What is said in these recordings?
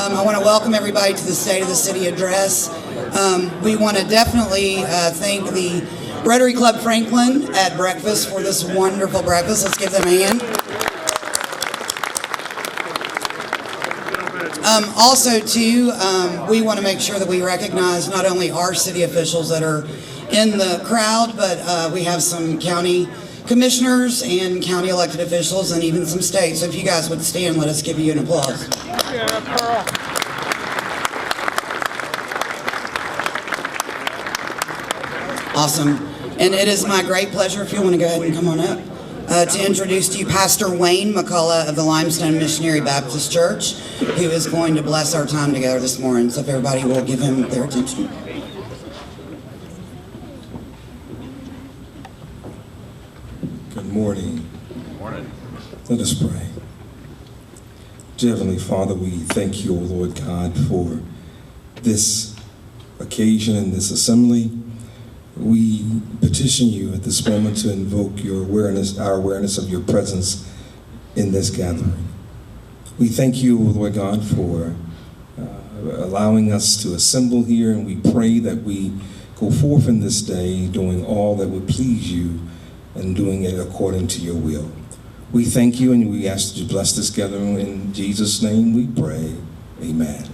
I want to welcome everybody to the State of the City address. We want to definitely thank the Rotary Club Franklin at breakfast for this wonderful breakfast. Let's give them a hand. Also, too, we want to make sure that we recognize not only our city officials that are in the crowd, but we have some county commissioners and county elected officials and even some state. So if you guys would stand, let us give you an applause. Awesome. And it is my great pleasure, if you want to go ahead and come on up, to introduce to you Pastor Wayne McCullough of the Limestone Missionary Baptist Church, who is going to bless our time together this morning. So if everybody will give him their attention. Good morning. Good morning. Let us pray. Dear Heavenly Father, we thank you, O Lord God, for this occasion and this assembly. We petition you at this moment to invoke your awareness, our awareness of your presence in this gathering. We thank you, O Lord God, for allowing us to assemble here, and we pray that we go forth in this day doing all that would please you and doing it according to your will. We thank you and we ask that you bless this gathering. In Jesus' name we pray. Amen.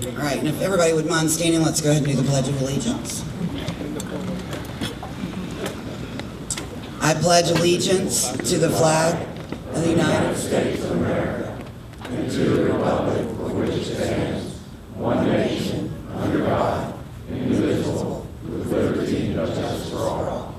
All right, and if everybody would mind standing, let's go ahead and do the Pledge of Allegiance. I pledge allegiance to the flag of the United States of America and to the republic for which it stands, one nation, under God, indivisible, with liberty and justice for all.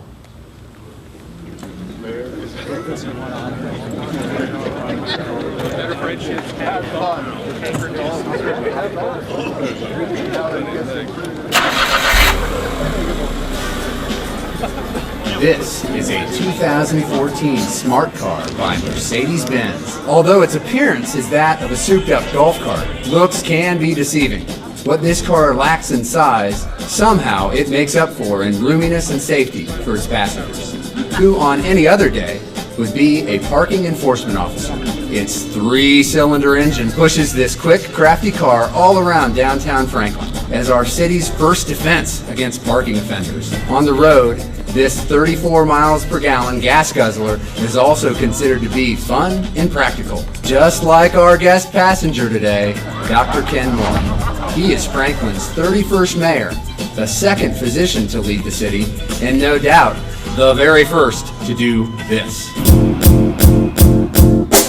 This is a 2014 Smart Car by Mercedes-Benz. Although its appearance is that of a souped-up golf cart, looks can be deceiving. What this car lacks in size, somehow it makes up for in roominess and safety for its passengers, who on any other day would be a parking enforcement officer. Its 3-cylinder engine pushes this quick, crafty car all around downtown Franklin as our city's first defense against parking offenders. On the road, this 34 miles per gallon gas guzzler is also considered to be fun and practical. Just like our guest passenger today, Dr. Ken Moore. He is Franklin's 31st mayor, the second physician to lead the city, and no doubt, the very first to do this.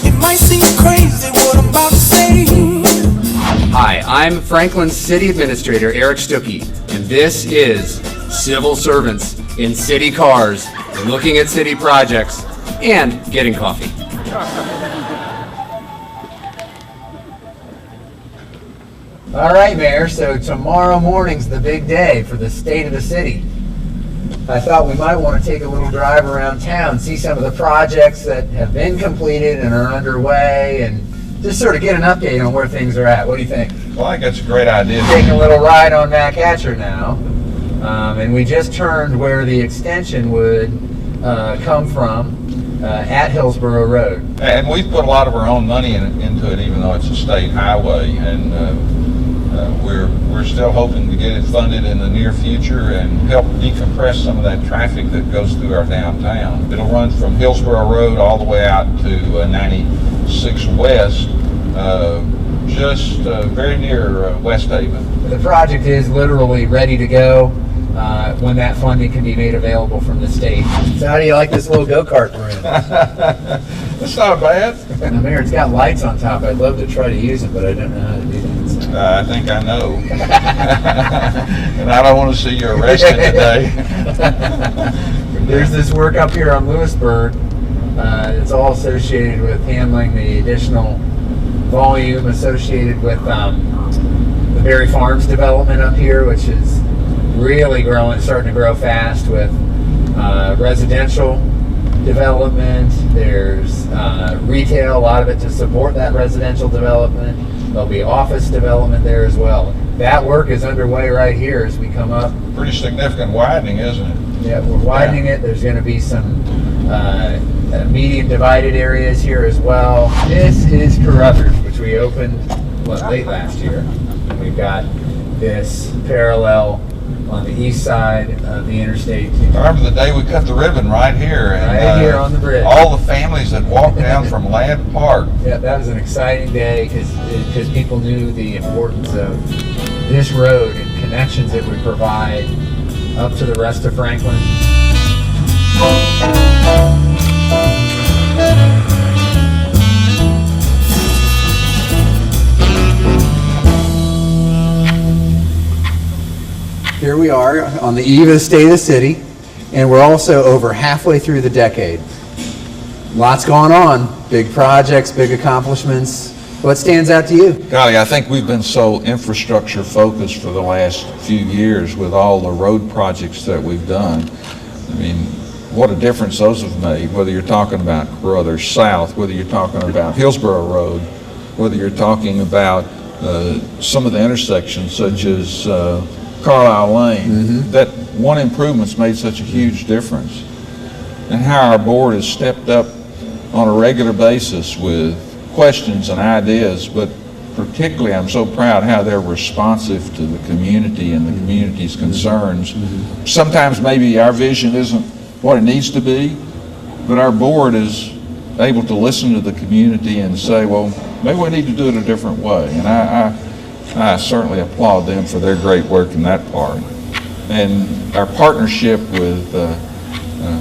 It might seem crazy what I'm about to say. Hi, I'm Franklin's City Administrator, Eric Stuckey, and this is Civil Servants in City Cars, looking at city projects and getting coffee. All right, Mayor, so tomorrow morning's the big day for the state of the city. I thought we might want to take a little drive around town, see some of the projects that have been completed and are underway, and just sort of get an update on where things are at. What do you think? Well, I think that's a great idea. Taking a little ride on Mac Hatcher now, and we just turned where the extension would come from at Hillsborough Road. And we've put a lot of our own money into it, even though it's a state highway, and we're still hoping to get it funded in the near future and help decompress some of that traffic that goes through our downtown. It'll run from Hillsborough Road all the way out to 96 West, just very near West Haven. The project is literally ready to go when that funding can be made available from the state. So how do you like this little go-kart we're in? It's not bad. Now, Mayor, it's got lights on top. I'd love to try to use it, but I don't know how to do that. So. I think I know. And I don't want to see you arrested today. There's this work up here on Lewisburg. It's all associated with handling the additional volume associated with the Berry Farms development up here, which is really growing, starting to grow fast with residential development. There's retail, a lot of it to support that residential development. There'll be office development there as well. That work is underway right here as we come up. Pretty significant widening, isn't it? Yeah, we're widening it. There's going to be some medium divided areas here as well. This is Carruthers, which we opened late last year. And we've got this parallel on the east side of the interstate. I remember the day we cut the ribbon right here. And, Right here on the bridge. All the families that walked down from Ladd Park. Yeah, that was an exciting day because people knew the importance of this road and connections it would provide up to the rest of Franklin. Here we are on the eve of the State of the City, and we're also over halfway through the decade. Lots going on, big projects, big accomplishments. What stands out to you? Golly, I think we've been so infrastructure focused for the last few years with all the road projects that we've done. I mean, what a difference those have made, whether you're talking about Carruthers South, whether you're talking about Hillsborough Road, whether you're talking about some of the intersections such as Carlisle Lane. That one improvement's made such a huge difference. And how our board has stepped up on a regular basis with questions and ideas, but particularly I'm so proud how they're responsive to the community and the community's concerns. Sometimes maybe our vision isn't what it needs to be, but our board is able to listen to the community and say, well, maybe we need to do it a different way. And I certainly applaud them for their great work in that part. And our partnership with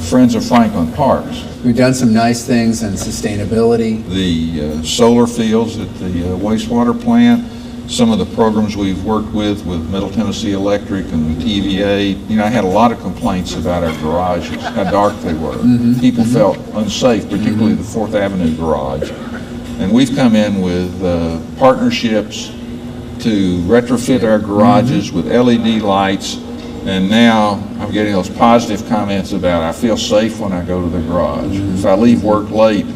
Friends of Franklin Parks. We've done some nice things in sustainability. The solar fields at the wastewater plant, some of the programs we've worked with Middle Tennessee Electric and TVA. You know, I had a lot of complaints about our garages, how dark they were. People felt unsafe, particularly the 4th Avenue garage. And we've come in with partnerships to retrofit our garages with LED lights. And now I'm getting those positive comments about I feel safe when I go to the garage. If I leave work late,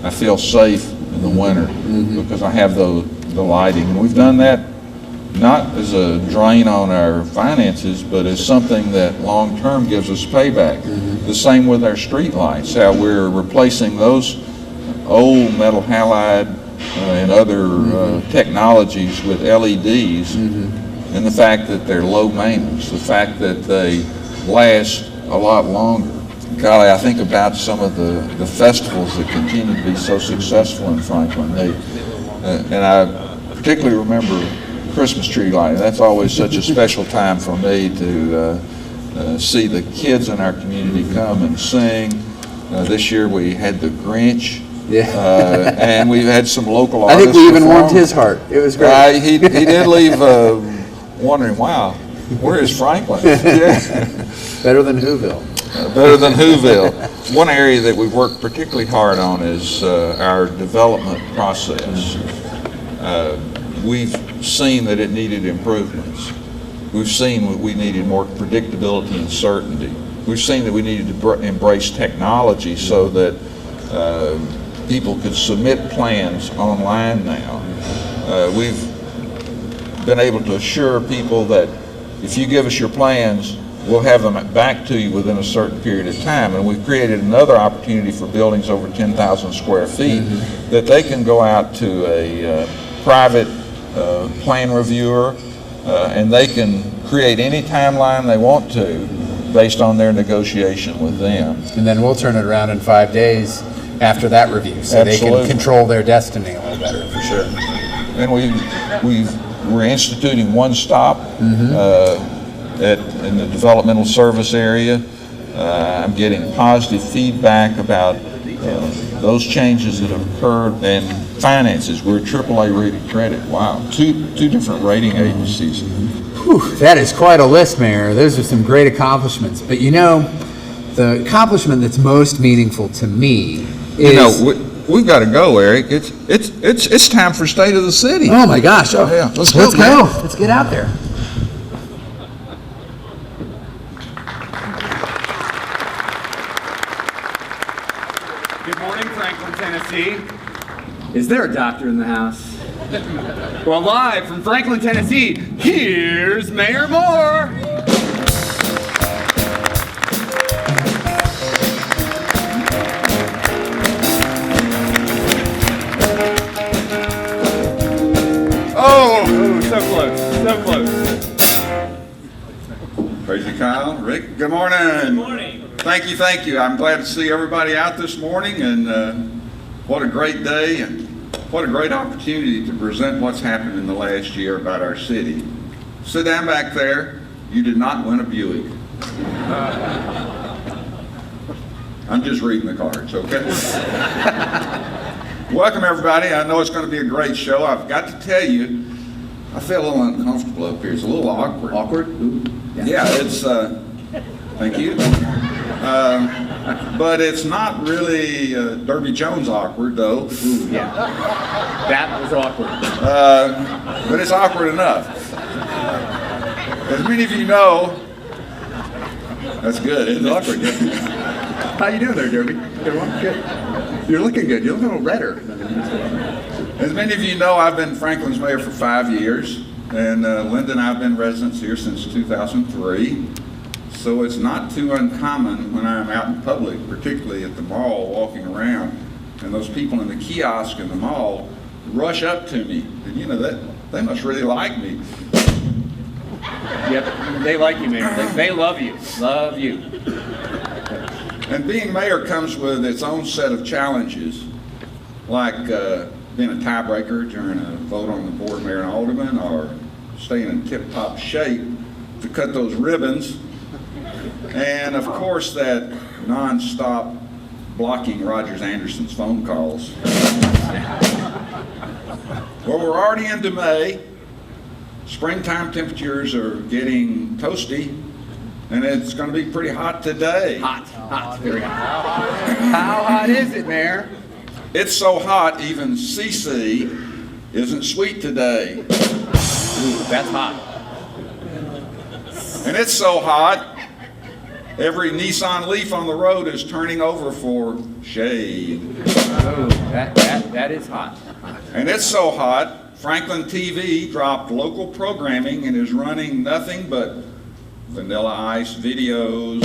I feel safe in the winter because I have the lighting. And we've done that not as a drain on our finances, but as something that long-term gives us payback. The same with our street lights, how we're replacing those old metal halide and other technologies with LEDs. And the fact that they're low maintenance, the fact that they last a lot longer. Golly, I think about some of the festivals that continue to be so successful in Franklin. And I particularly remember Christmas tree lighting. That's always such a special time for me to see the kids in our community come and sing. This year we had the Grinch. And we've had some local artists. I think we even perform. warmed his heart. It was great. He did leave wondering, wow, where is Franklin? Better than Whoville. Better than Whoville. One area that we've worked particularly hard on is our development process. We've seen that it needed improvements. We've seen that we needed more predictability and certainty. We've seen that we needed to embrace technology so that people could submit plans online now. We've been able to assure people that if you give us your plans, we'll have them back to you within a certain period of time. And we've created another opportunity for buildings over 10,000 square feet that they can go out to a private plan reviewer and they can create any timeline they want to based on their negotiation with them. And then we'll turn it around in 5 days after that review, so they can control their destiny a little better, for sure. And we're instituting One Stop in the developmental service area. I'm getting positive feedback about those changes that have occurred. And finances, we're AAA rated credit. Wow, two different rating agencies. Whew, that is quite a list, Mayor. Those are some great accomplishments. But you know, the accomplishment that's most meaningful to me is... You know, we've got to go, Eric. It's time for State of the City. Oh my gosh! Oh, Yeah, let's go! go. Let's get out there. Good morning, Franklin, Tennessee. Is there a doctor in the house? Well, live from Franklin, Tennessee, here's Mayor Moore. Oh, so close, so close. Crazy Kyle, Rick, good morning. Good morning. Thank you. I'm glad to see everybody out this morning, and what a great day and what a great opportunity to present what's happened in the last year about our city. Sit down back there. You did not win a Buick. I'm just reading the cards, okay? Welcome everybody. I know it's going to be a great show. I've got to tell you, I feel a little uncomfortable up here. It's a little awkward. Awkward? Ooh. Yeah, it's, thank you. But it's not really Derby Jones awkward, though. Ooh, yeah. That was awkward. But it's awkward enough. As many of you know, that's good, isn't it? Awkward, How you doing there, Derby? Good one? Good. You're looking good. You're looking a little redder. As many of you know, I've been Franklin's mayor for 5 years, and Linda and I have been residents here since 2003. So it's not too uncommon when I'm out in public, particularly at the mall, walking around, and those people in the kiosk in the mall rush up to me, and you know that they must really like me. Yep, they like you, Mayor. They love you. Love you. And being mayor comes with its own set of challenges, like being a tiebreaker during a vote on the board of mayor and alderman, or staying in tip-top shape to cut those ribbons, and of course that non-stop blocking Rogers Anderson's phone calls. Well, we're already into May. Springtime temperatures are getting toasty, and it's going to be pretty hot today. Hot, very hot. How hot is it, Mayor? It's so hot, even CC isn't sweet today. Ooh, that's hot. And it's so hot, every Nissan Leaf on the road is turning over for shade. Oh, that is hot. And it's so hot, Franklin TV dropped local programming and is running nothing but Vanilla Ice videos.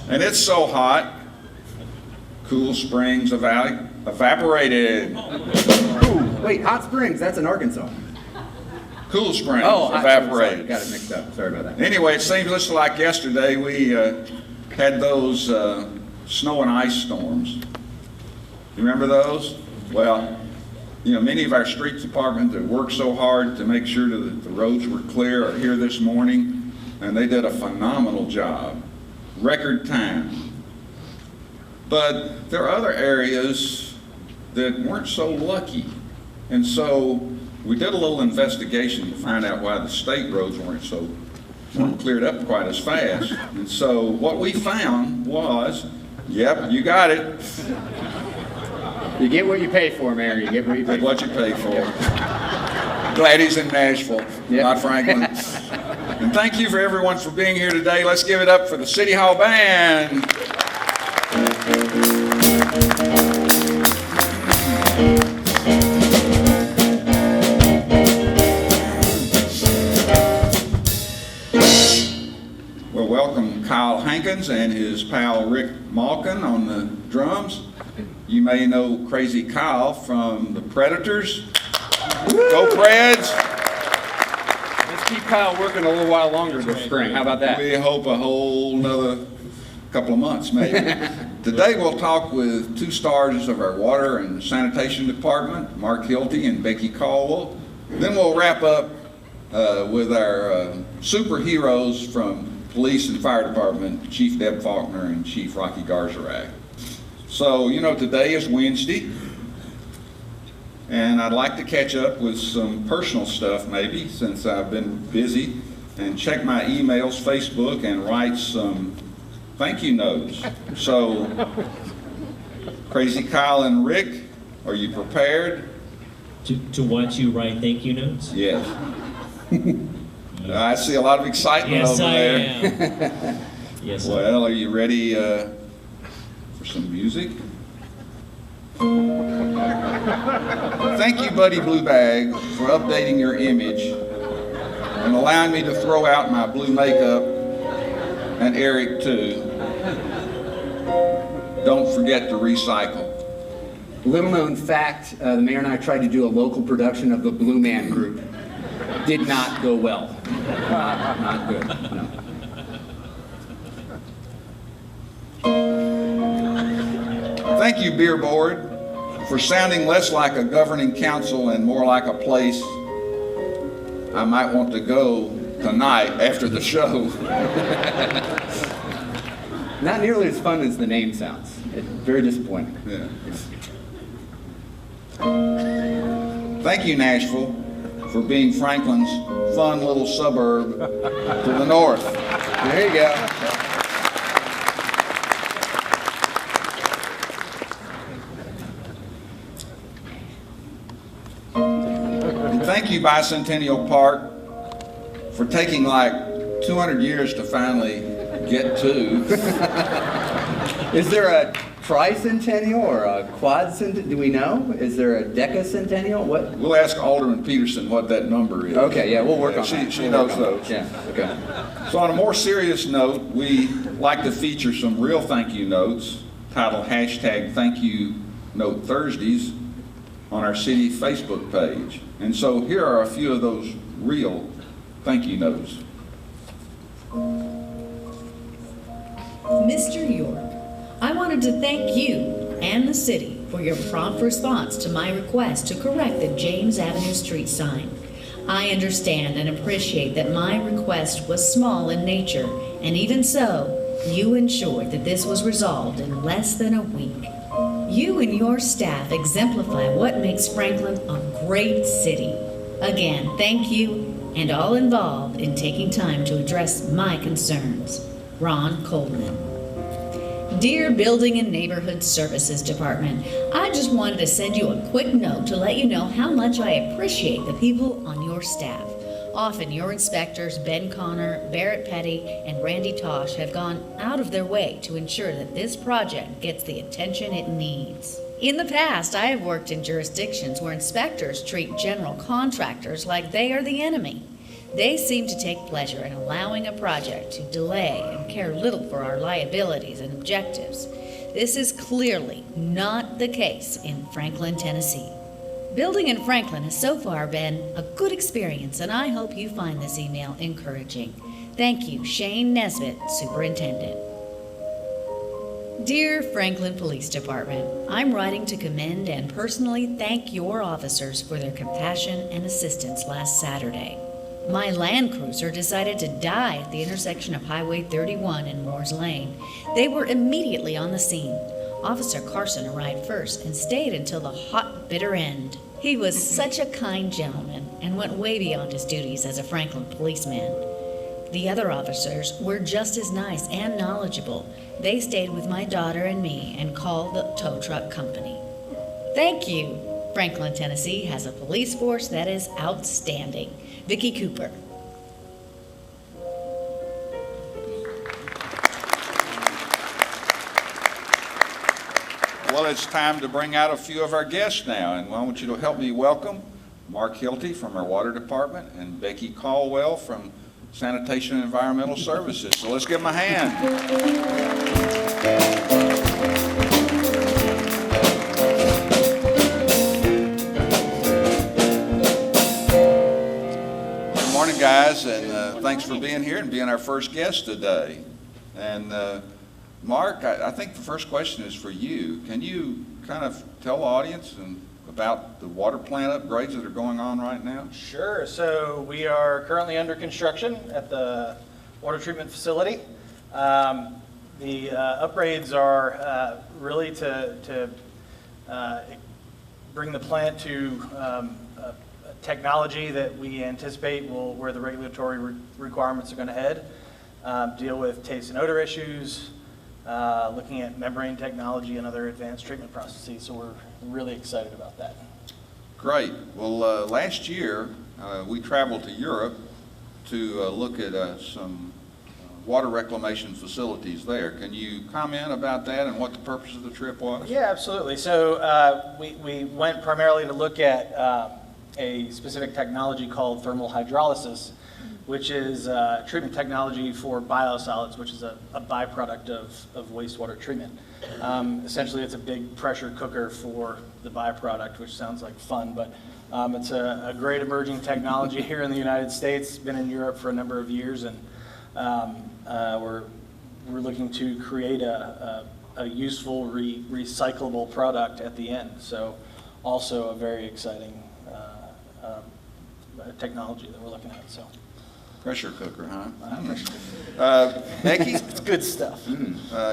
And it's so hot, Cool Springs evaporated. Ooh, wait, Hot Springs, that's in Arkansas. Cool Springs Hot evaporated. Springs, sorry, got it mixed up. Sorry about that. Anyway, it seems just like yesterday we had those snow and ice storms. You remember those? Well, you know, many of our streets departments that worked so hard to make sure that the roads were clear are here this morning, and they did a phenomenal job. Record time. But there are other areas that weren't so lucky. And so we did a little investigation to find out why the state roads weren't cleared up quite as fast. And so what we found was, yep, you got it. You get what you pay for, Mayor. You get what you pay Take for. what you pay for. Glad he's in Nashville, not Franklin. And thank you for everyone for being here today. Let's give it up for the City Hall Band. Well, welcome Kyle Hankins and his pal Rick Malkin on the drums. You may know Crazy Kyle from the Predators. Go Preds! Let's keep Kyle working a little while longer this spring. How about that? We hope a whole another couple of months, maybe. Today we'll talk with two stars of our water and sanitation department, Mark Hilty and Becky Caldwell. Then we'll wrap up with our superheroes from police and fire department, Chief Deb Faulkner and Chief Rocky Garzarak. So, you know, today is Wednesday, and I'd like to catch up with some personal stuff maybe, since I've been busy, and check my emails, Facebook, and write some thank you notes. So, Crazy Kyle and Rick, are you prepared? To watch you write thank you notes? Yes. I see a lot of excitement Yes, over I there. am. Yes, I am. Well, are you ready for some music? Thank you, Buddy Blue Bag, for updating your image and allowing me to throw out my blue makeup, and Eric too. Don't forget to recycle. Little known fact, the mayor and I tried to do a local production of the Blue Man Group. Did not go well. Not good, no. Thank you, Beer Board, for sounding less like a governing council and more like a place I might want to go tonight after the show. Not nearly as fun as the name sounds. It's very disappointing. Yeah. Thank you, Nashville, for being Franklin's fun little suburb to the north. There you go. And thank you, Bicentennial Park, for taking like 200 years to finally get to. Is there a tricentennial or a quadcentennial? Do we know? Is there a decacentennial? What? We'll ask Alderman Peterson what that number is. Okay, yeah, we'll work on She that. she knows those. Yeah, okay. So on a more serious note, we like to feature some real thank you notes titled #ThankYouNote Thursdays on our city Facebook page. And so here are a few of those real thank you notes. Mr. York, I wanted to thank you and the city for your prompt response to my request to correct the James Avenue Street sign. I understand and appreciate that my request was small in nature, and even so, you ensured that this was resolved in less than a week. You and your staff exemplify what makes Franklin a great city. Again, thank you and all involved in taking time to address my concerns. Ron Coleman. Dear Building and Neighborhood Services Department, I just wanted to send you a quick note to let you know how much I appreciate the people on your staff. Often your inspectors, Ben Connor, Barrett Petty, and Randy Tosh have gone out of their way to ensure that this project gets the attention it needs. In the past, I have worked in jurisdictions where inspectors treat general contractors like they are the enemy. They seem to take pleasure in allowing a project to delay and care little for our liabilities and objectives. This is clearly not the case in Franklin, Tennessee. Building in Franklin has so far been a good experience, and I hope you find this email encouraging. Thank you, Shane Nesbitt, Superintendent. Dear Franklin Police Department, I'm writing to commend and personally thank your officers for their compassion and assistance last Saturday. My Land Cruiser decided to die at the intersection of Highway 31 and Moore's Lane. They were immediately on the scene. Officer Carson arrived first and stayed until the hot, bitter end. He was such a kind gentleman and went way beyond his duties as a Franklin policeman. The other officers were just as nice and knowledgeable. They stayed with my daughter and me and called the tow truck company. Thank you. Franklin, Tennessee has a police force that is outstanding. Vicki Cooper. Well, it's time to bring out a few of our guests now, and I want you to help me welcome Mark Hilty from our Water Department and Becky Caldwell from Sanitation and Environmental Services. So let's give them a hand. Good morning, guys, and thanks for being here and being our first guest today. And Mark, I think the first question is for you. Can you kind of tell the audience about the water plant upgrades that are going on right now? Sure. So we are currently under construction at the water treatment facility. The upgrades are really to bring the plant to technology that we anticipate where the regulatory requirements are going to head, deal with taste and odor issues, looking at membrane technology and other advanced treatment processes. So we're really excited about that. Great. Well, last year we traveled to Europe to look at some water reclamation facilities there. Can you comment about that and what the purpose of the trip was? Yeah, absolutely. So we went primarily to look at a specific technology called thermal hydrolysis, which is treatment technology for biosolids, which is a byproduct of wastewater treatment. Essentially, it's a big pressure cooker for the byproduct, which sounds like fun, but it's a great emerging technology here in the United States. It's been in Europe for a number of years, and we're looking to create a useful recyclable product at the end. So also a very exciting technology that we're looking at. So Pressure cooker, huh? Becky? it's good stuff.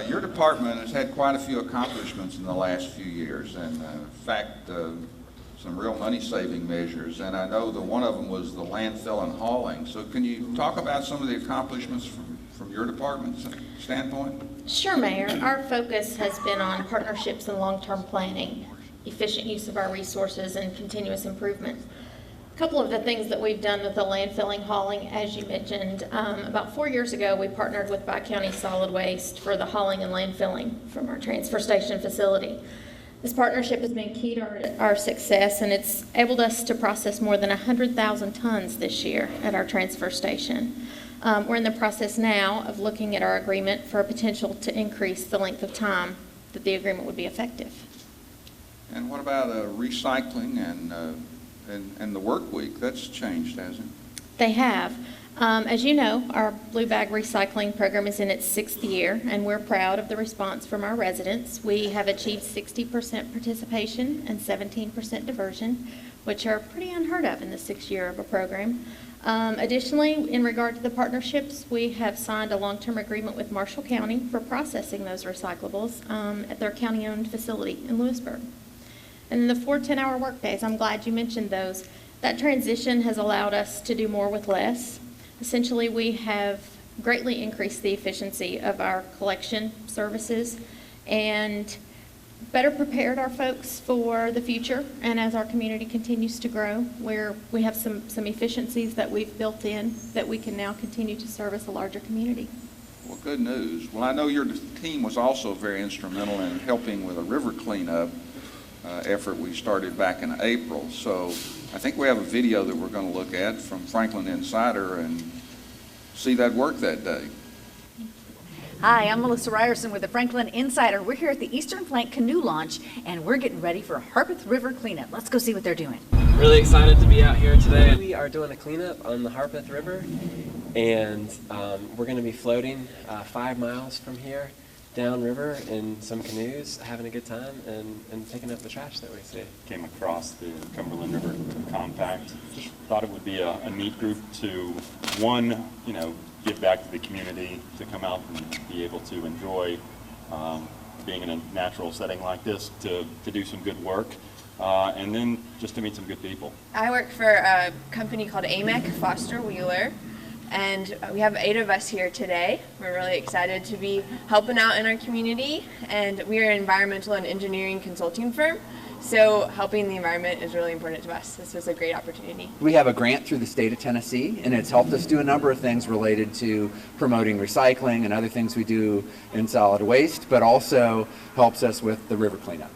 Your department has had quite a few accomplishments in the last few years, and in fact, some real money-saving measures, and I know that one of them was the landfill and hauling. So can you talk about some of the accomplishments from your department's standpoint? Sure, Mayor. Our focus has been on partnerships and long-term planning, efficient use of our resources, and continuous improvement. A couple of the things that we've done with the landfilling hauling, as you mentioned, about 4 years ago, we partnered with Bi-County Solid Waste for the hauling and landfilling from our transfer station facility. This partnership has been key to our success, and it's enabled us to process more than 100,000 tons this year at our transfer station. We're in the process now of looking at our agreement for a potential to increase the length of time that the agreement would be effective. And what about recycling and the work week? That's changed, hasn't it? They have. As you know, our Blue Bag Recycling Program is in its 6th year, and we're proud of the response from our residents. We have achieved 60% participation and 17% diversion, which are pretty unheard of in the 6th year of a program. Additionally, in regard to the partnerships, we have signed a long-term agreement with Marshall County for processing those recyclables at their county-owned facility in Lewisburg. And the 4 10-hour workdays, I'm glad you mentioned those. That transition has allowed us to do more with less. Essentially, we have greatly increased the efficiency of our collection services and better prepared our folks for the future. And as our community continues to grow, we have some efficiencies that we've built in that we can now continue to service a larger community. Well, good news. Well, I know your team was also very instrumental in helping with a river cleanup effort we started back in April. So I think we have a video that we're going to look at from Franklin Insider and see that work that day. Hi, I'm Melissa Ryerson with the Franklin Insider. We're here at the Eastern Flank Canoe Launch, and we're getting ready for a Harpeth River cleanup. Let's go see what they're doing. Really excited to be out here today. We are doing a cleanup on the Harpeth River, and we're going to be floating 5 miles from here downriver in some canoes, having a good time, and picking up the trash that we see. Came across the Cumberland River Compact. Just thought it would be a neat group to, one, give back to the community, to come out and be able to enjoy being in a natural setting like this, to do some good work, and then just to meet some good people. I work for a company called AMEC Foster Wheeler, and we have 8 of us here today. We're really excited to be helping out in our community, and we are an environmental and engineering consulting firm, so helping the environment is really important to us. This was a great opportunity. We have a grant through the state of Tennessee, and it's helped us do a number of things related to promoting recycling and other things we do in solid waste, but also helps us with the river cleanup.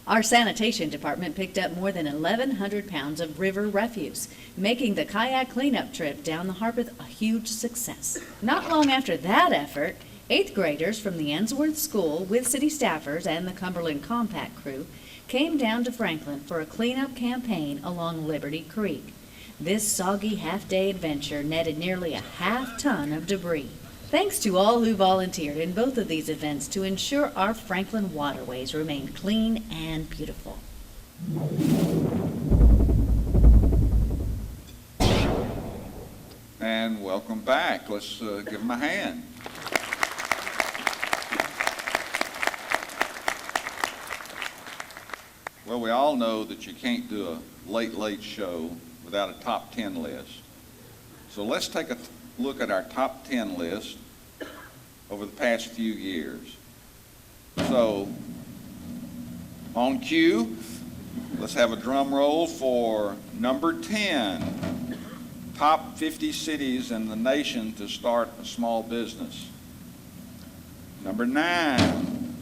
Our sanitation department picked up more than 1,100 pounds of river refuse, making the kayak cleanup trip down the Harpeth a huge success. Not long after that effort, 8th graders from the Answorth School with city staffers and the Cumberland Compact crew came down to Franklin for a cleanup campaign along Liberty Creek. This soggy half-day adventure netted nearly a half-ton of debris. Thanks to all who volunteered in both of these events to ensure our Franklin waterways remain clean and beautiful. And welcome back. Let's give them a hand. Well, we all know that you can't do a late show without a top 10 list. So let's take a look at our top 10 list over the past few years. So on cue, let's have a drum roll for number 10, top 50 cities in the nation to start a small business. Number 9,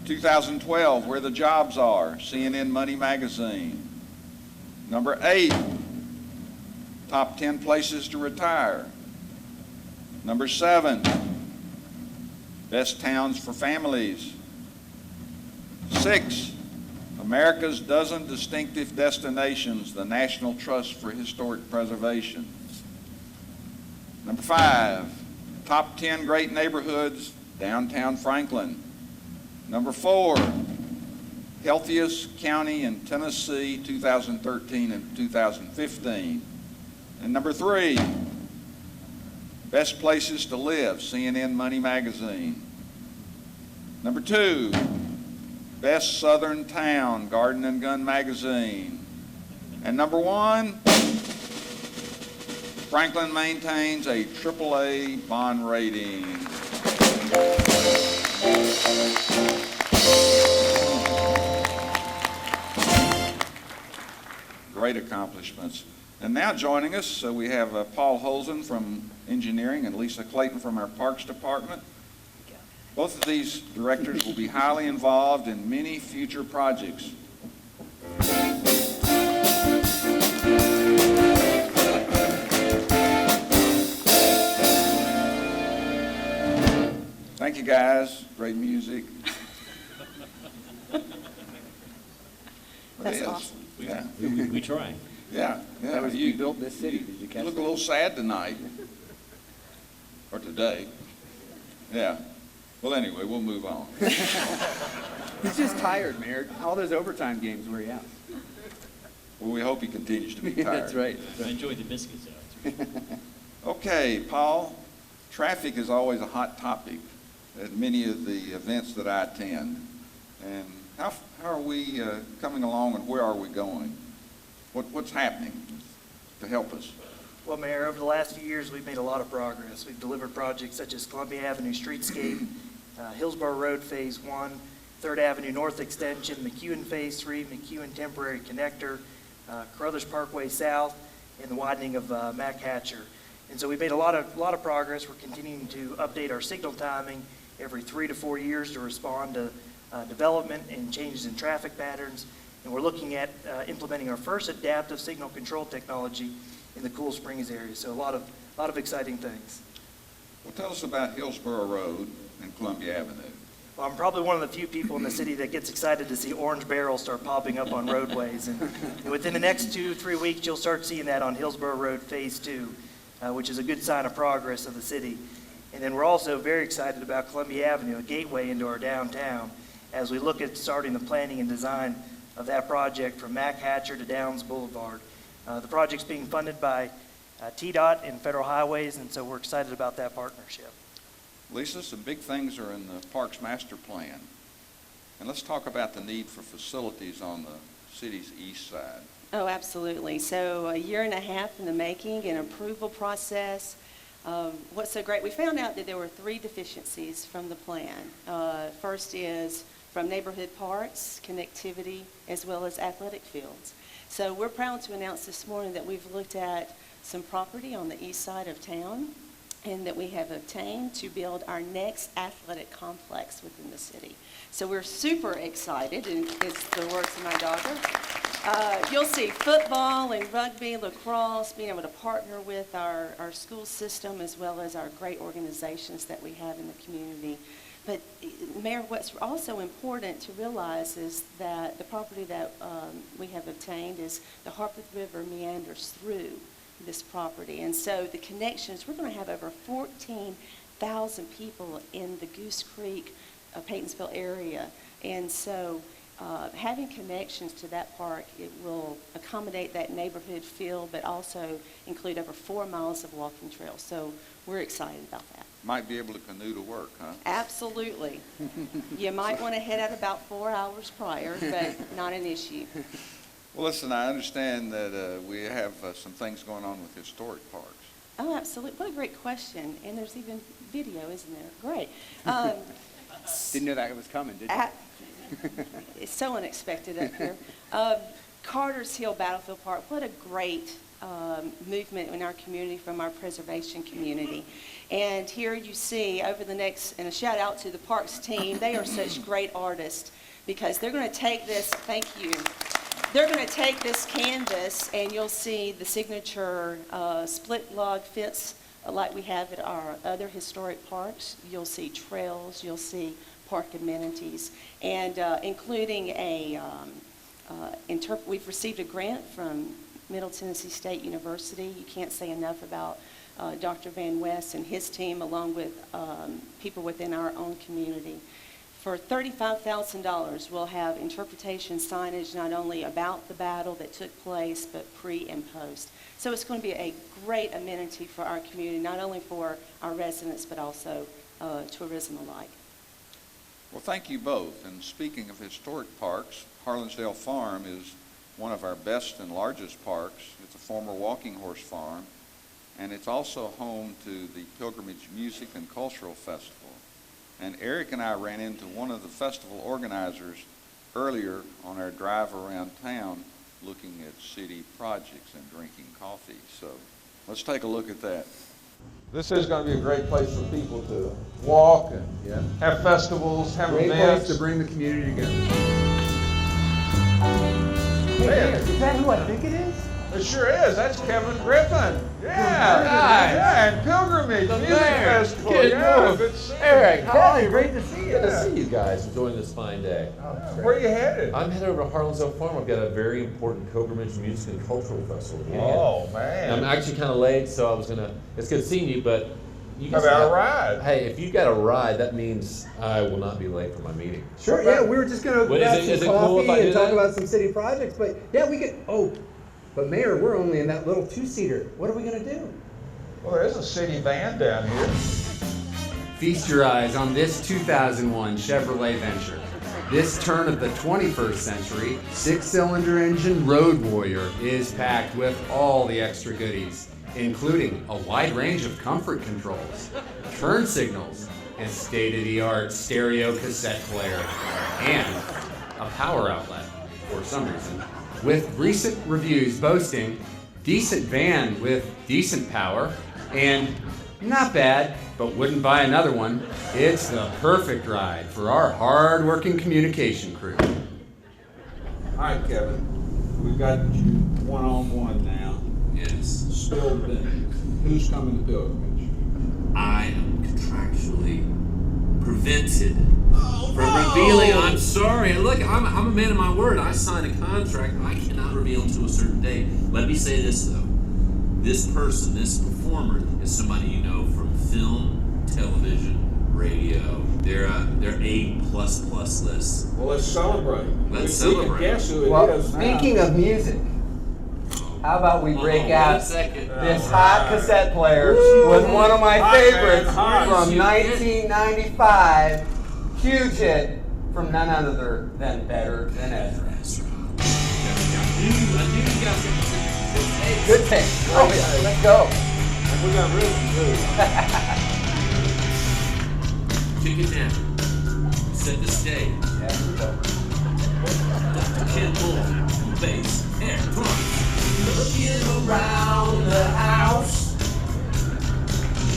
2012, where the jobs are, CNN Money Magazine. Number 8, top 10 places to retire. Number 7, best towns for families. 6, America's dozen distinctive destinations, the National Trust for Historic Preservation. Number 5, top 10 great neighborhoods, downtown Franklin. Number 4, healthiest county in Tennessee, 2013 and 2015. And number 3, best places to live, CNN Money Magazine. Number 2, best southern town, Garden and Gun Magazine. And number 1, Franklin maintains a AAA bond rating. Great accomplishments. And now joining us, we have Paul Holzen from Engineering and Lisa Clayton from our Parks Department. Both of these directors will be highly involved in many future projects. Thank you, guys. Great music. That's awesome. Yeah. We try. Yeah. That was you built this city. Did you catch You look that? a little sad tonight. Or today. Yeah. Well, anyway, we'll move on. He's just tired, Mayor. All those overtime games wear you out. Well, we hope he continues to be tired. That's right. I enjoyed the biscuits though. Okay, Paul, traffic is always a hot topic at many of the events that I attend. And how are we coming along, and where are we going? What's happening to help us? Well, Mayor, over the last few years, we've made a lot of progress. We've delivered projects such as Columbia Avenue Streetscape, Hillsborough Road Phase 1, 3rd Avenue North Extension, McEwen Phase 3, McEwen Temporary Connector, Carruthers Parkway South, and the widening of Mac Hatcher. And so we've made a lot of progress. We're continuing to update our signal timing every 3 to 4 years to respond to development and changes in traffic patterns. And we're looking at implementing our first adaptive signal control technology in the Cool Springs area. So a lot of exciting things. Well, tell us about Hillsborough Road and Columbia Avenue. Well, I'm probably one of the few people in the city that gets excited to see orange barrels start popping up on roadways. And within the next 2-3 weeks, you'll start seeing that on Hillsborough Road Phase 2, which is a good sign of progress of the city. And then we're also very excited about Columbia Avenue, a gateway into our downtown, as we look at starting the planning and design of that project from Mac Hatcher to Downs Boulevard. The project's being funded by TDOT and Federal Highways, and so we're excited about that partnership. Lisa, some big things are in the Parks Master Plan. And let's talk about the need for facilities on the city's east side. Oh, absolutely. So a year and a half in the making, an approval process. What's so great, we found out that there were 3 deficiencies from the plan. First is from neighborhood parks, connectivity, as well as athletic fields. So we're proud to announce this morning that we've looked at some property on the east side of town and that we have obtained to build our next athletic complex within the city. So we're super excited, and it's the words of my daughter. You'll see football and rugby, lacrosse, being able to partner with our school system as well as our great organizations that we have in the community. But Mayor, what's also important to realize is that the property that we have obtained is the Harpeth River meanders through this property. And so the connections, we're going to have over 14,000 people in the Goose Creek, Paytonsville area. And so having connections to that park, it will accommodate that neighborhood feel, but also include over 4 miles of walking trails. So we're excited about that. Might be able to canoe to work, huh? Absolutely. You might want to head out about 4 hours prior, but not an issue. Well, listen, I understand that we have some things going on with historic parks. Oh, absolutely. What a great question. And there's even video, isn't there? Great. Didn't know that was coming, did you? It's so unexpected up here. Carter's Hill Battlefield Park, what a great movement in our community from our preservation community. And here you see over the next, and a shout out to the parks team, they are such great artists because they're going to take this, thank you. they're going to take this canvas, and you'll see the signature split log fence like we have at our other historic parks. You'll see trails, you'll see park amenities, and including we've received a grant from Middle Tennessee State University. You can't say enough about Dr. Van West and his team, along with people within our own community. For $35,000, we'll have interpretation signage not only about the battle that took place, but pre and post. So it's going to be a great amenity for our community, not only for our residents, but also tourism alike. Well, thank you both. And speaking of historic parks, Harlinsdale Farm is one of our best and largest parks. It's a former walking horse farm, and it's also home to the Pilgrimage Music and Cultural Festival. And Eric and I ran into one of the festival organizers earlier on our drive around town looking at city projects and drinking coffee. So let's take a look at that. This is going to be a great place for people to walk and have festivals, have Great events. place to bring the community together. Hey, is that who I think it is? It sure is. That's Kevin Griffin. Yeah, and Pilgrimage Music Festival. Good Yeah, move. good to see you. Eric, Holly, great to see you. Good to see you guys enjoying this fine day. Where are you headed? I'm headed over to Harlinsdale Farm. I've got a very important Pilgrimage Music and Cultural Festival. Oh, man. I'm actually kind of late, so I was gonna. It's good seeing you, but you How about a ride? Hey, if you got a ride, that means I will not be late for my meeting. Sure, yeah, we were just going to grab some coffee and talk about some city projects, but yeah, we could, but Mayor, we're only in that little two-seater. What are we going to do? Well, there's a city van down here. Feast your eyes on this 2001 Chevrolet Venture. This turn of the 21st century, 6-cylinder engine road warrior is packed with all the extra goodies, including a wide range of comfort controls, turn signals, and state-of-the-art stereo cassette player, and a power outlet, for some reason, with recent reviews boasting decent van with decent power, and not bad, but wouldn't buy another one. It's the perfect ride for our hard-working communication crew. All right, Kevin. We've got you one-on-one now. Yes. Spill the beans. Who's coming to Pilgrimage? I am contractually prevented from revealing. I'm sorry. Look, I'm a man of my word. I signed a contract. I cannot reveal to a certain date. Let me say this, though. This person, this performer, is somebody you know from film, television, radio. They're A++ list. Well, let's celebrate. Let's celebrate. We can guess who it Well, is now. speaking of music, how about we break out this hot cassette player with one of my Hot, favorites man, hot. from 1995, huge hit from none other than Better Than Ezra. Good take. Oh yeah, let's go. We got rhythm too. Kick it down. Set the stage. Dr. Ken Moore, bass, air, drums. Looking around the house,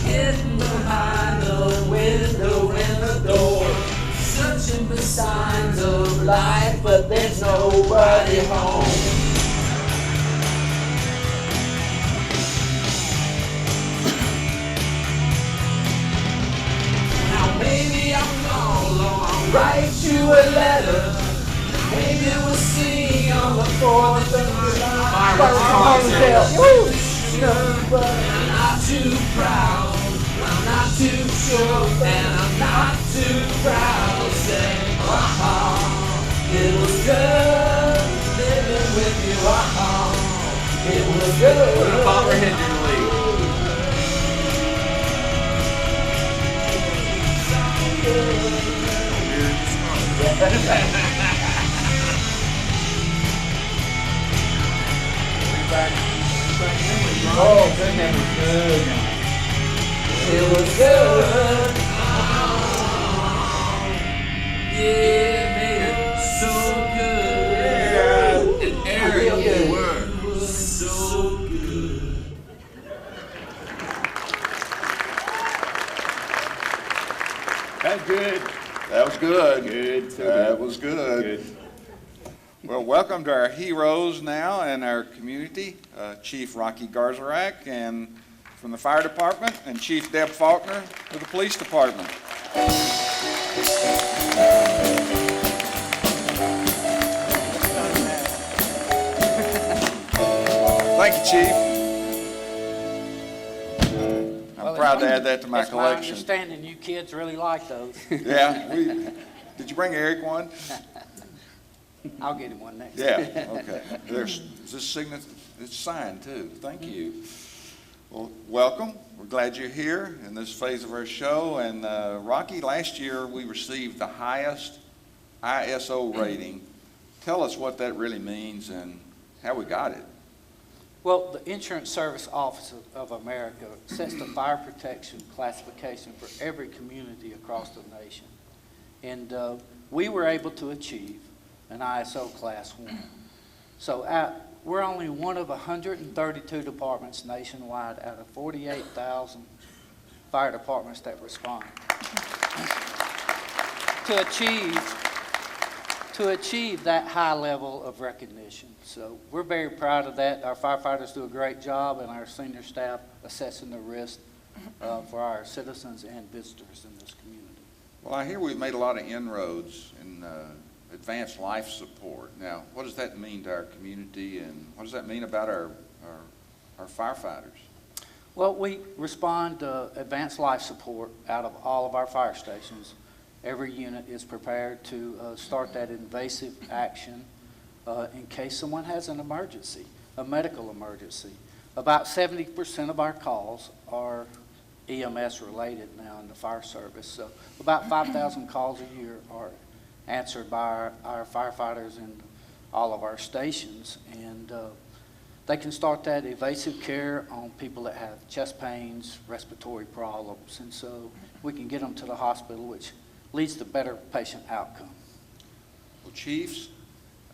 hidden behind the window and the door, searching for signs of life, but there's nobody home. Now maybe I'll write you a letter. Maybe we'll sing on the 4th of July. But I'm not too proud. I'm not too sure, and I'm not too proud to say, it was good living with you. It was good. What a bumper hit in the league. Oh, good memory. Good. It was good. Yeah, made it so good. And Eric, you were so good. That's good. That was good. Good. That was good. Well, welcome to our heroes now in our community, Chief Rocky Garzarak and from the fire department, and Chief Deb Faulkner with the police department. Thank you, Chief. I'm proud to add that to my collection. It's my understanding you kids really like those. Yeah, did you bring Eric one? I'll get him one next. Yeah, okay. Is this signature? It's signed too. Thank you. Well, welcome. We're glad you're here in this phase of our show. And Rocky, last year we received the highest ISO rating. Tell us what that really means and how we got it. Well, the Insurance Service Office of America sets the fire protection classification for every community across the nation. And we were able to achieve an ISO Class 1. So we're only one of 132 departments nationwide out of 48,000 fire departments that respond. To achieve that high level of recognition. So we're very proud of that. Our firefighters do a great job, and our senior staff assessing the risk for our citizens and visitors in this community. Well, I hear we've made a lot of inroads in advanced life support. Now, what does that mean to our community, and what does that mean about our firefighters? Well, we respond to advanced life support out of all of our fire stations. Every unit is prepared to start that invasive action in case someone has an emergency, a medical emergency. About 70% of our calls are EMS related now in the fire service. So about 5,000 calls a year are answered by our firefighters in all of our stations. And they can start that evasive care on people that have chest pains, respiratory problems. And so we can get them to the hospital, which leads to better patient outcome. Well, Chiefs,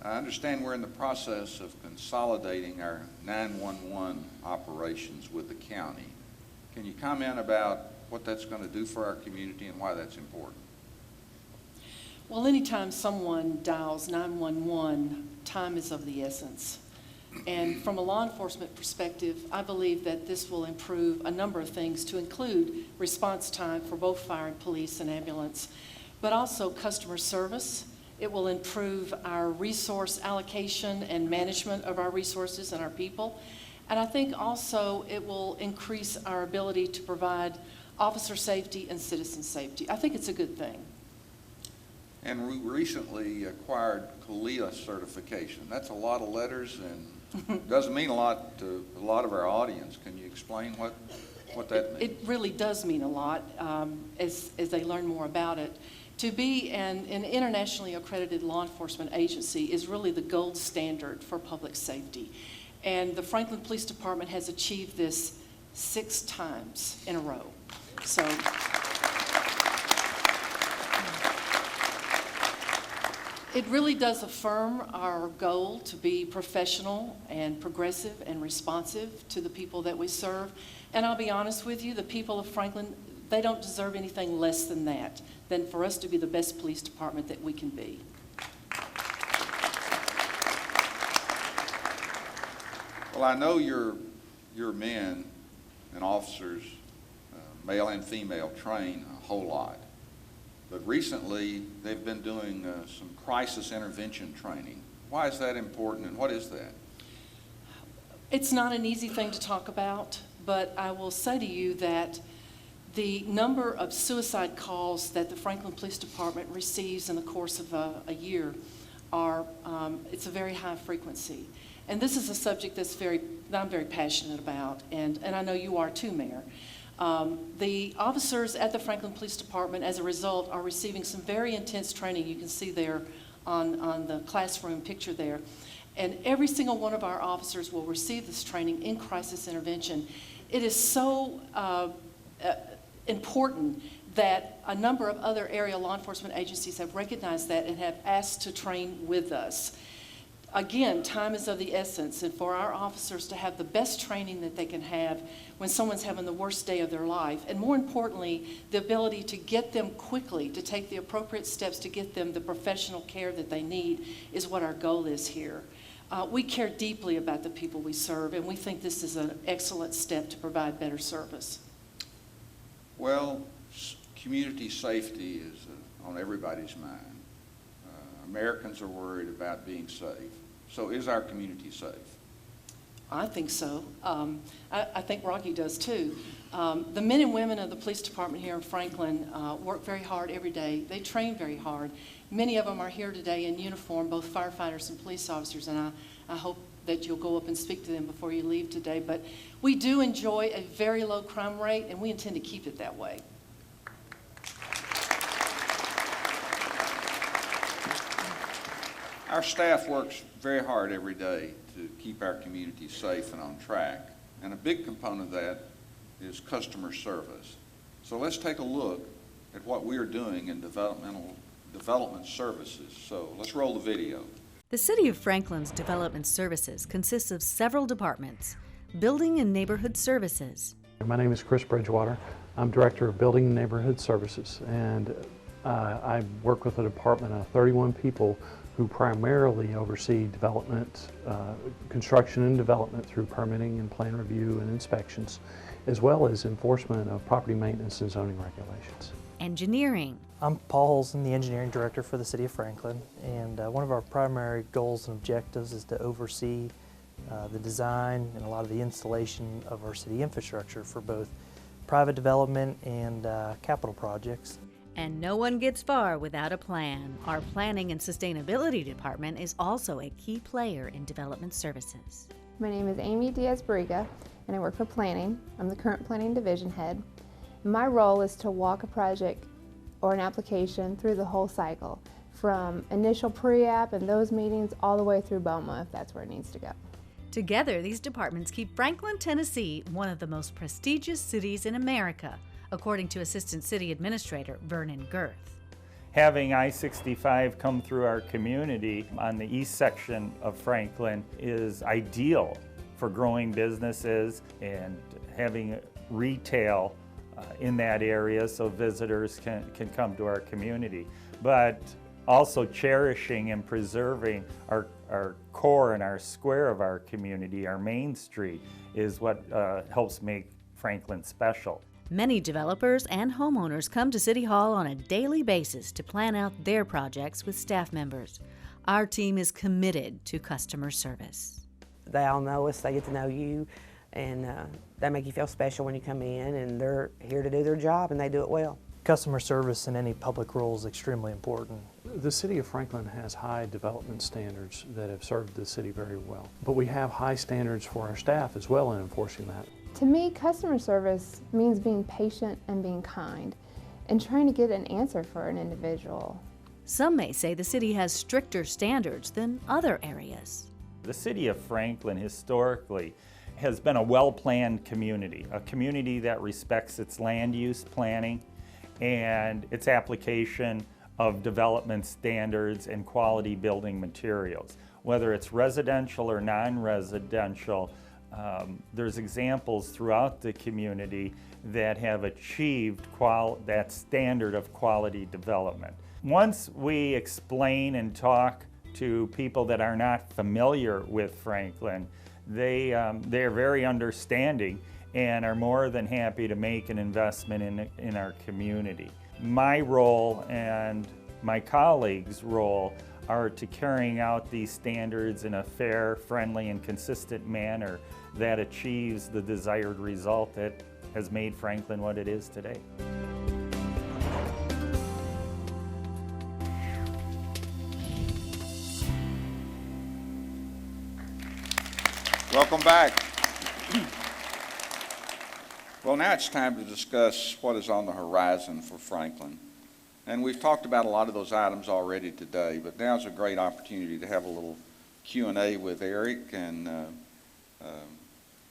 I understand we're in the process of consolidating our 911 operations with the county. Can you comment about what that's going to do for our community and why that's important? Well, anytime someone dials 911, time is of the essence. And from a law enforcement perspective, I believe that this will improve a number of things, to include response time for both fire and police and ambulance, but also customer service. It will improve our resource allocation and management of our resources and our people. And I think also it will increase our ability to provide officer safety and citizen safety. I think it's a good thing. And we recently acquired CALEA certification. That's a lot of letters and doesn't mean a lot to a lot of our audience. Can you explain what that means? It really does mean a lot as they learn more about it. To be an internationally accredited law enforcement agency is really the gold standard for public safety. And the Franklin Police Department has achieved this 6 times in a row. So it really does affirm our goal to be professional and progressive and responsive to the people that we serve. And I'll be honest with you, the people of Franklin, they don't deserve anything less than that, than for us to be the best police department that we can be. Well, I know your men and officers, male and female, train a whole lot. But recently, they've been doing some crisis intervention training. Why is that important, and what is that? It's not an easy thing to talk about, but I will say to you that the number of suicide calls that the Franklin Police Department receives in the course of a year it's a very high frequency. And this is a subject that I'm very passionate about, and I know you are too, Mayor. The officers at the Franklin Police Department, as a result, are receiving some very intense training. You can see there on the classroom picture there. And every single one of our officers will receive this training in crisis intervention. It is so important that a number of other area law enforcement agencies have recognized that and have asked to train with us. Again, time is of the essence, and for our officers to have the best training that they can have when someone's having the worst day of their life, and more importantly, the ability to get them quickly, to take the appropriate steps to get them the professional care that they need is what our goal is here. We care deeply about the people we serve, and we think this is an excellent step to provide better service. Well, community safety is on everybody's mind. Americans are worried about being safe. So is our community safe? I think so. I think Rocky does too. The men and women of the police department here in Franklin work very hard every day. They train very hard. Many of them are here today in uniform, both firefighters and police officers, and I hope that you'll go up and speak to them before you leave today. But we do enjoy a very low crime rate, and we intend to keep it that way. Our staff works very hard every day to keep our community safe and on track. And a big component of that is customer service. So let's take a look at what we are doing in development services. So let's roll the video. The City of Franklin's Development Services consists of several departments: Building and Neighborhood Services. My name is Chris Bridgewater. I'm Director of Building and Neighborhood Services, and I work with a department of 31 people who primarily oversee development, construction and development through permitting and plan review and inspections, as well as enforcement of property maintenance and zoning regulations. Engineering. I'm Paul Holson, the Engineering Director for the City of Franklin, and one of our primary goals and objectives is to oversee the design and a lot of the installation of our city infrastructure for both private development and capital projects. And no one gets far without a plan. Our Planning and Sustainability Department is also a key player in development services. My name is Amy Diaz-Briga, and I work for Planning. I'm the current Planning Division Head. My role is to walk a project or an application through the whole cycle, from initial pre-app and those meetings all the way through BOMA, if that's where it needs to go. Together, these departments keep Franklin, Tennessee, one of the most prestigious cities in America, according to Assistant City Administrator Vernon Girth. Having I-65 come through our community on the east section of Franklin is ideal for growing businesses and having retail in that area so visitors can come to our community. But also cherishing and preserving our core and our square of our community, our Main Street, is what helps make Franklin special. Many developers and homeowners come to City Hall on a daily basis to plan out their projects with staff members. Our team is committed to customer service. They all know us, they get to know you, and they make you feel special when you come in, and they're here to do their job, and they do it well. Customer service in any public role is extremely important. The City of Franklin has high development standards that have served the city very well, but we have high standards for our staff as well in enforcing that. To me, customer service means being patient and being kind, and trying to get an answer for an individual. Some may say the city has stricter standards than other areas. The City of Franklin historically has been a well-planned community, a community that respects its land use planning and its application of development standards and quality building materials. Whether it's residential or non-residential, there's examples throughout the community that have achieved that standard of quality development. Once we explain and talk to people that are not familiar with Franklin, they are very understanding and are more than happy to make an investment in our community. My role and my colleagues' role are to carrying out these standards in a fair, friendly, and consistent manner that achieves the desired result that has made Franklin what it is today. Welcome back. Well, now it's time to discuss what is on the horizon for Franklin. And we've talked about a lot of those items already today, but now's a great opportunity to have a little Q&A with Eric, and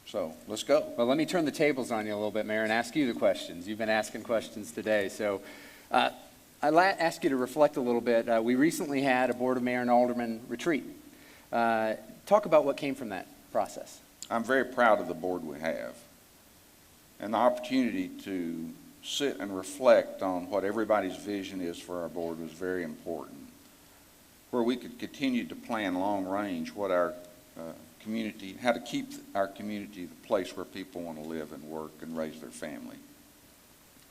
so let's go. Well, let me turn the tables on you a little bit, Mayor, and ask you the questions. You've been asking questions today, so I'd ask you to reflect a little bit. We recently had a Board of Mayor and Alderman retreat. Talk about what came from that process. I'm very proud of the board we have. And the opportunity to sit and reflect on what everybody's vision is for our board was very important. Where we could continue to plan long range what our community, how to keep our community the place where people want to live and work and raise their family.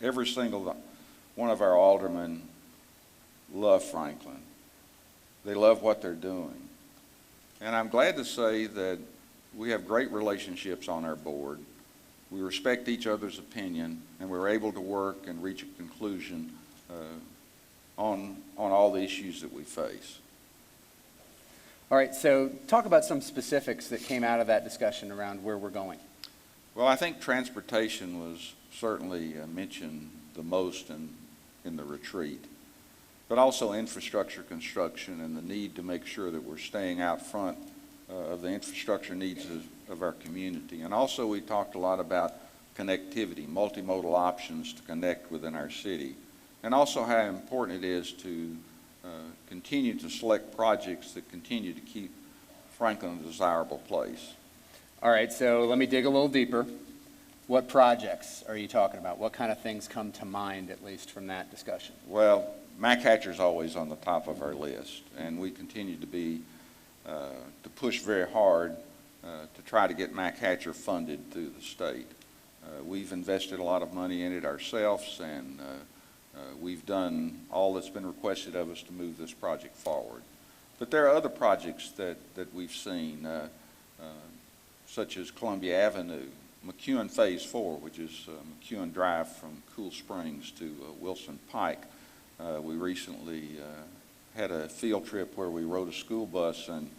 Every single one of our aldermen love Franklin. They love what they're doing. And I'm glad to say that we have great relationships on our board. We respect each other's opinion, and we're able to work and reach a conclusion on all the issues that we face. All right, so talk about some specifics that came out of that discussion around where we're going. Well, I think transportation was certainly mentioned the most in the retreat, but also infrastructure construction and the need to make sure that we're staying out front of the infrastructure needs of our community. And also we talked a lot about connectivity, multimodal options to connect within our city, and also how important it is to continue to select projects that continue to keep Franklin a desirable place. All right, so let me dig a little deeper. What projects are you talking about? What kind of things come to mind, at least from that discussion? Well, Mac Hatcher's always on the top of our list, and we continue to push very hard to try to get Mac Hatcher funded through the state. We've invested a lot of money in it ourselves, and we've done all that's been requested of us to move this project forward. But there are other projects that we've seen, such as Columbia Avenue, McEwen Phase 4, which is McEwen Drive from Cool Springs to Wilson Pike. We recently had a field trip where we rode a school bus and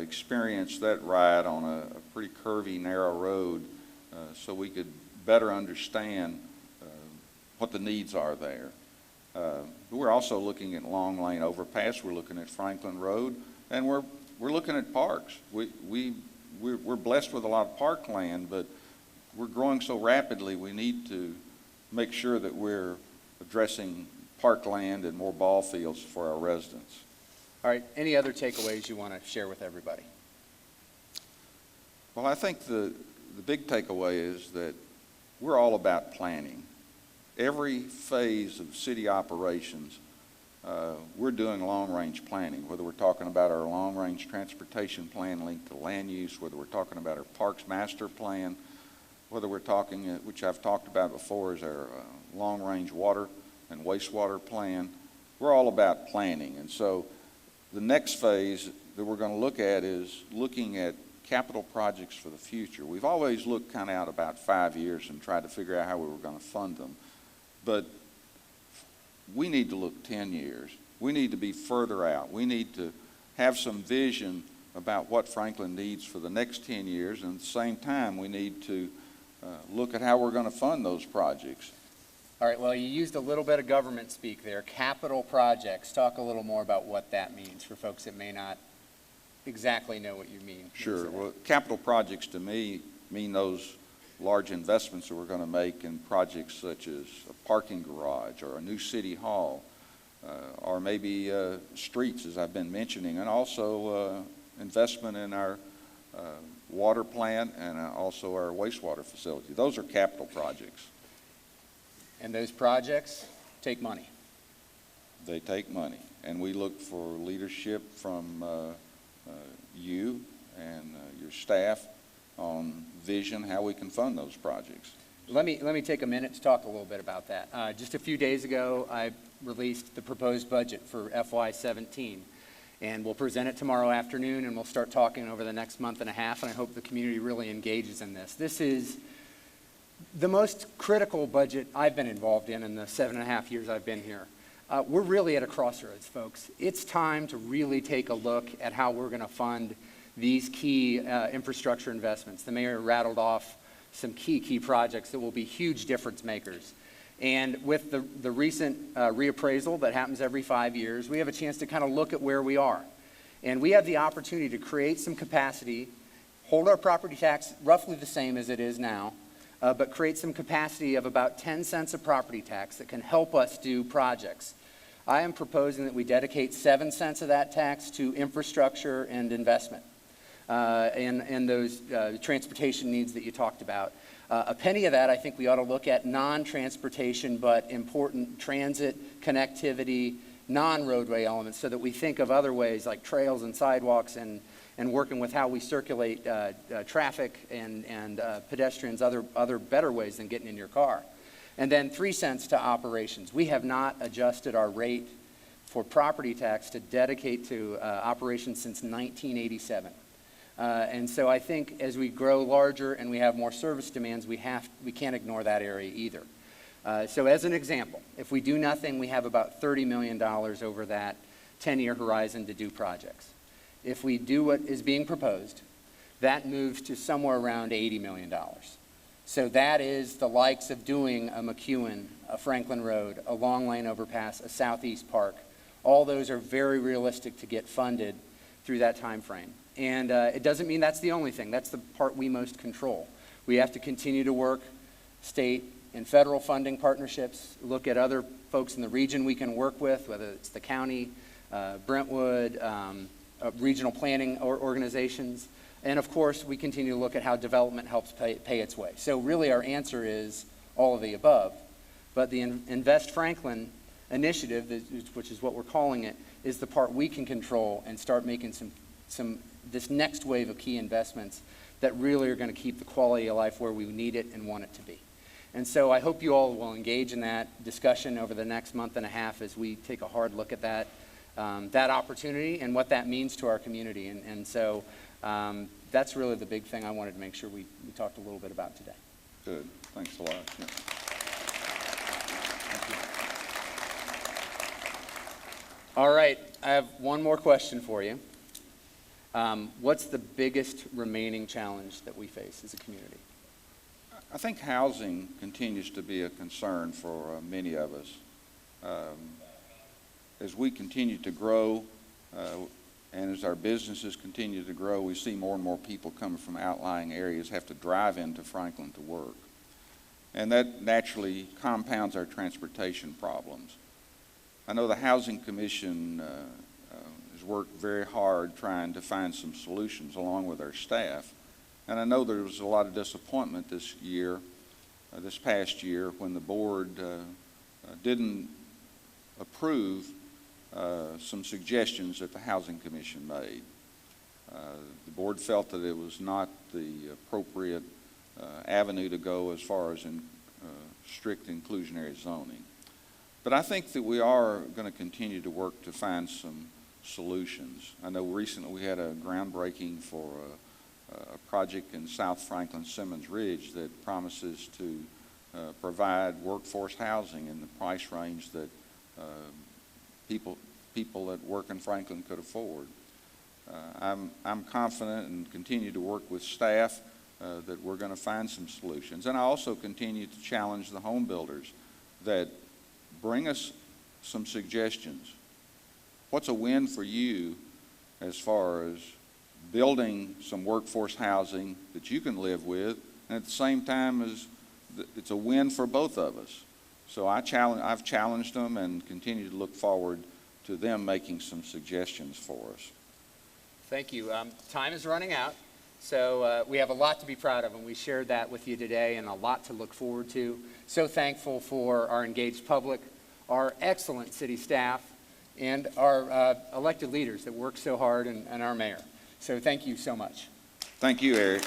experienced that ride on a pretty curvy, narrow road so we could better understand what the needs are there. We're also looking at Long Lane Overpass. We're looking at Franklin Road, and we're looking at parks. We're blessed with a lot of park land, but we're growing so rapidly we need to make sure that we're addressing park land and more ball fields for our residents. All right, any other takeaways you want to share with everybody? Well, I think the big takeaway is that we're all about planning. Every phase of city operations, we're doing long-range planning, whether we're talking about our long-range transportation plan linked to land use, whether we're talking about our Parks Master Plan, whether we're talking, which I've talked about before, is our long-range water and wastewater plan. We're all about planning. And so the next phase that we're going to look at is looking at capital projects for the future. We've always looked kind of out about 5 years and tried to figure out how we were going to fund them. But we need to look 10 years. We need to be further out. We need to have some vision about what Franklin needs for the next 10 years. And at the same time, we need to look at how we're going to fund those projects. All right, well, you used a little bit of government speak there. Capital projects. Talk a little more about what that means for folks that may not exactly know what you mean. Sure. Well, capital projects to me mean those large investments that we're going to make in projects such as a parking garage or a new city hall, or maybe streets, as I've been mentioning, and also investment in our water plant and also our wastewater facility. Those are capital projects. And those projects take money. They take money. And we look for leadership from you and your staff on vision, how we can fund those projects. Let me take a minute to talk a little bit about that. Just a few days ago, I released the proposed budget for FY17. And we'll present it tomorrow afternoon, and we'll start talking over the next month and a half, and I hope the community really engages in this. This is the most critical budget I've been involved in the 7.5 years I've been here. We're really at a crossroads, folks. It's time to really take a look at how we're going to fund these key infrastructure investments. The mayor rattled off some key projects that will be huge difference makers. And with the recent reappraisal that happens every 5 years, we have a chance to kind of look at where we are. And we have the opportunity to create some capacity, hold our property tax roughly the same as it is now, but create some capacity of about 10 cents of property tax that can help us do projects. I am proposing that we dedicate 7 cents of that tax to infrastructure and investment and those transportation needs that you talked about. A penny of that, I think we ought to look at non-transportation but important transit, connectivity, non-roadway elements so that we think of other ways like trails and sidewalks and working with how we circulate traffic and pedestrians, other better ways than getting in your car. And then 3 cents to operations. We have not adjusted our rate for property tax to dedicate to operations since 1987. And so I think as we grow larger and we have more service demands, we can't ignore that area either. So as an example, if we do nothing, we have about $30 million over that 10-year horizon to do projects. If we do what is being proposed, that moves to somewhere around $80 million. So that is the likes of doing a McEwen, a Franklin Road, a Long Lane Overpass, a Southeast Park. All those are very realistic to get funded through that time frame. And it doesn't mean that's the only thing. That's the part we most control. We have to continue to work state and federal funding partnerships, look at other folks in the region we can work with, whether it's the county, Brentwood, regional planning organizations. And of course, we continue to look at how development helps pay its way. So really our answer is all of the above. But the Invest Franklin initiative, which is what we're calling it, is the part we can control and start making this next wave of key investments that really are going to keep the quality of life where we need it and want it to be. And so I hope you all will engage in that discussion over the next month and a half as we take a hard look at that opportunity and what that means to our community. And so that's really the big thing I wanted to make sure we talked a little bit about today. Good. Thanks a lot. Yeah. All right. I have one more question for you. What's the biggest remaining challenge that we face as a community? I think housing continues to be a concern for many of us. As we continue to grow and as our businesses continue to grow, we see more and more people coming from outlying areas have to drive into Franklin to work. And that naturally compounds our transportation problems. I know the Housing Commission has worked very hard trying to find some solutions along with our staff. And I know there was a lot of disappointment this past year, when the board didn't approve some suggestions that the Housing Commission made. The board felt that it was not the appropriate avenue to go as far as in strict inclusionary zoning. But I think that we are going to continue to work to find some solutions. I know recently we had a groundbreaking for a project in South Franklin Simmons Ridge that promises to provide workforce housing in the price range that people that work in Franklin could afford. I'm confident and continue to work with staff that we're going to find some solutions. And I also continue to challenge the home builders that bring us some suggestions. What's a win for you as far as building some workforce housing that you can live with, and at the same time it's a win for both of us. So I've challenged them and continue to look forward to them making some suggestions for us. Thank you. Time is running out, so we have a lot to be proud of, and we shared that with you today and a lot to look forward to. So thankful for our engaged public, our excellent city staff, and our elected leaders that work so hard, and our mayor. So thank you so much. Thank you, Eric.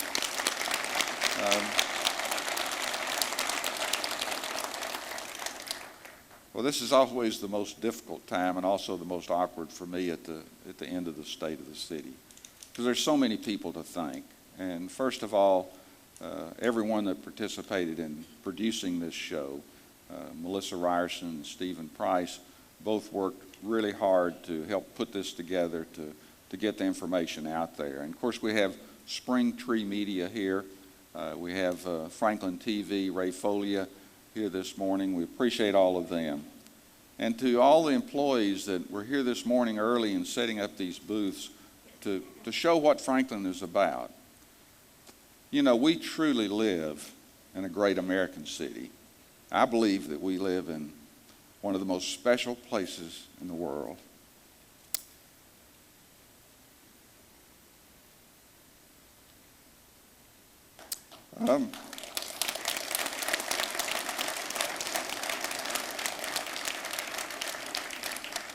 Well, this is always the most difficult time and also the most awkward for me at the end of the State of the City, because there's so many people to thank. And first of all, everyone that participated in producing this show, Melissa Ryerson and Stephen Price, both worked really hard to help put this together to get the information out there. And of course, we have Spring Tree Media here. We have Franklin TV, Ray Folia here this morning. We appreciate all of them. And to all the employees that were here this morning early and setting up these booths to show what Franklin is about. You know, we truly live in a great American city. I believe that we live in one of the most special places in the world.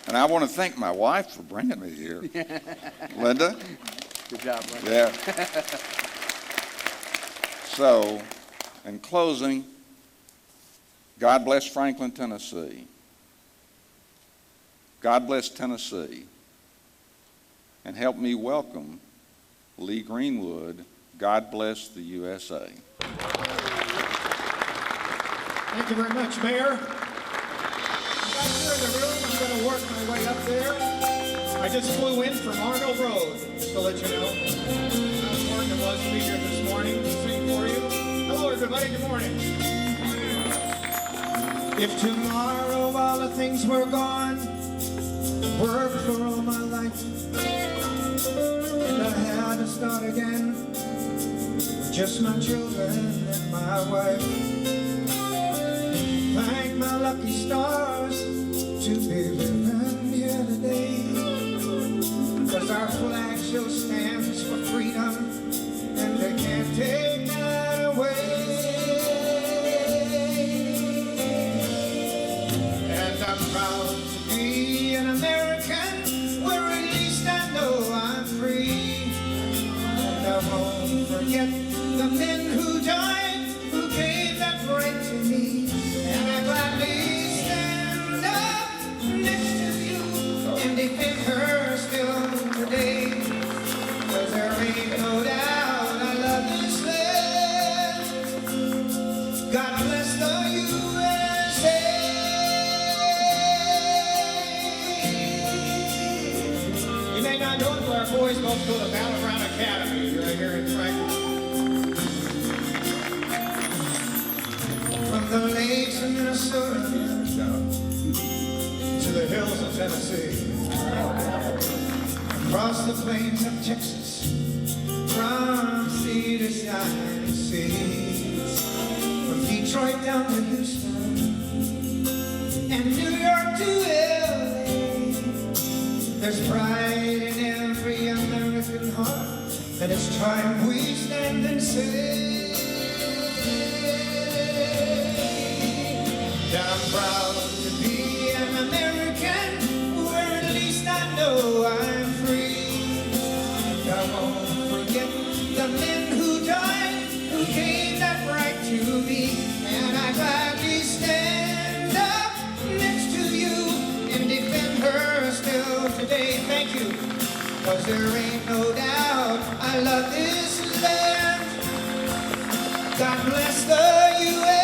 And I want to thank my wife for bringing me here. Linda? Good job, Linda. Yeah. So, in closing, God bless Franklin, Tennessee. God bless Tennessee. And help me welcome Lee Greenwood. God bless the USA. Thank you very much, Mayor. Back here in the room, I'm going to work my way up there. I just flew in from Arnold Road, just to let you know. How important it was to be here this morning to sing for you. Hello, everybody. Good morning. If tomorrow all the things were gone, worked for all my life, and I had to start again with just my children and my wife. Thank my lucky stars to be living here today, 'cause our flag still stands for freedom, and they can't take that away. And I'm proud to be an American, where at least I know I'm free. And I won't forget the men who died, who gave that right to me. And I gladly stand up next to you and defend her still today. 'Cause there ain't no doubt I love this land. God bless the USA. You may not know it, but our boys both go to Battleground Academy right here in Franklin. From the lakes of Minnesota to the hills of Tennessee, across the plains of Texas, from sea to shining seas, from Detroit down to Houston and New York to LA. There's pride in every American heart, and it's time we stand and say, I'm proud to be an American, where at least I know I'm free. I won't forget the men who died, who gave that right to me. And I gladly stand up next to you and defend her still today. Thank you, 'cause there ain't no doubt I love this land. God bless the USA.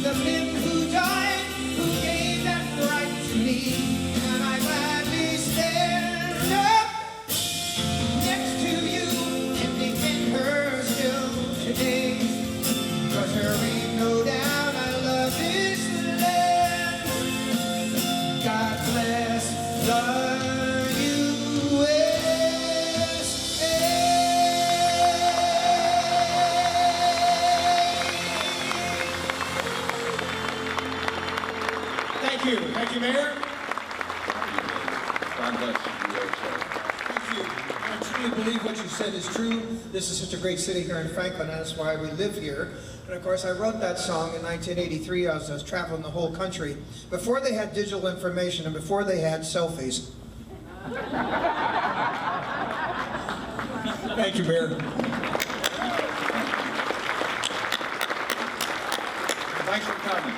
The men who died, who gave that right to me. And I gladly stand up next to you and defend her still today. 'Cause there ain't no doubt I love this land. God bless the Thank you, Mayor. God bless you. Thank you. I truly believe what you said is true. This is such a great city here in Franklin. That's why we live here. And of course, I wrote that song in 1983 as I was traveling the whole country, before they had digital information and before they had selfies. Thank you, Mayor. Thanks for coming.